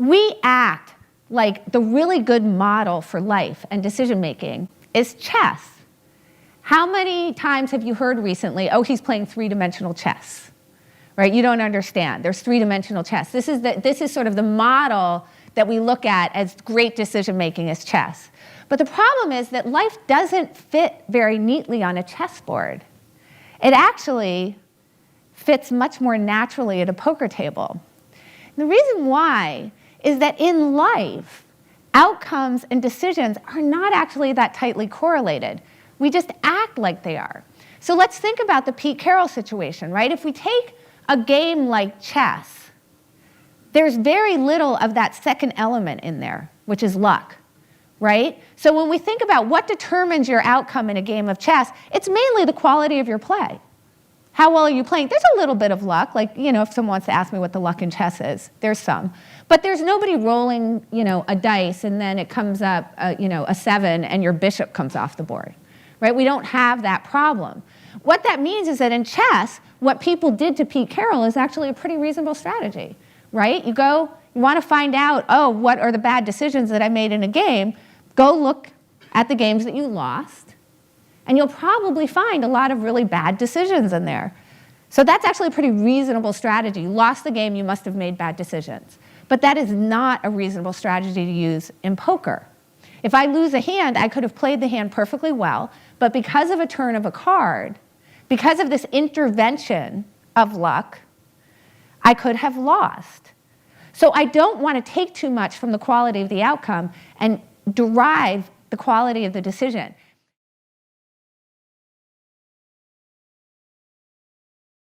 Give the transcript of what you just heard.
we act like the really good model for life and decision making is chess. How many times have you heard recently, oh, he's playing three-dimensional chess, right? You don't understand. There's three-dimensional chess. This is sort of the model that we look at as great decision making as chess. But the problem is that life doesn't fit very neatly on a chessboard. It actually fits much more naturally at a poker table. And the reason why is that in life, outcomes and decisions are not actually that tightly correlated. We just act like they are. So let's think about the Pete Carroll situation, right? If we take a game like chess, there's very little of that second element in there, which is luck, right? So when we think about what determines your outcome in a game of chess, it's mainly the quality of your play. How well are you playing? There's a little bit of luck, like, if someone wants to ask me what the luck in chess is, there's some. But there's nobody rolling, a dice and then it comes up, a 7 and your bishop comes off the board, right? We don't have that problem. What that means is that in chess, what people did to Pete Carroll is actually a pretty reasonable strategy, right? You want to find out, oh, what are the bad decisions that I made in a game? Go look at the games that you lost. And you'll probably find a lot of really bad decisions in there. So that's actually a pretty reasonable strategy. You lost the game, you must have made bad decisions. But that is not a reasonable strategy to use in poker. If I lose a hand, I could have played the hand perfectly well, but because of a turn of a card, because of this intervention of luck, I could have lost. So I don't want to take too much from the quality of the outcome and derive the quality of the decision.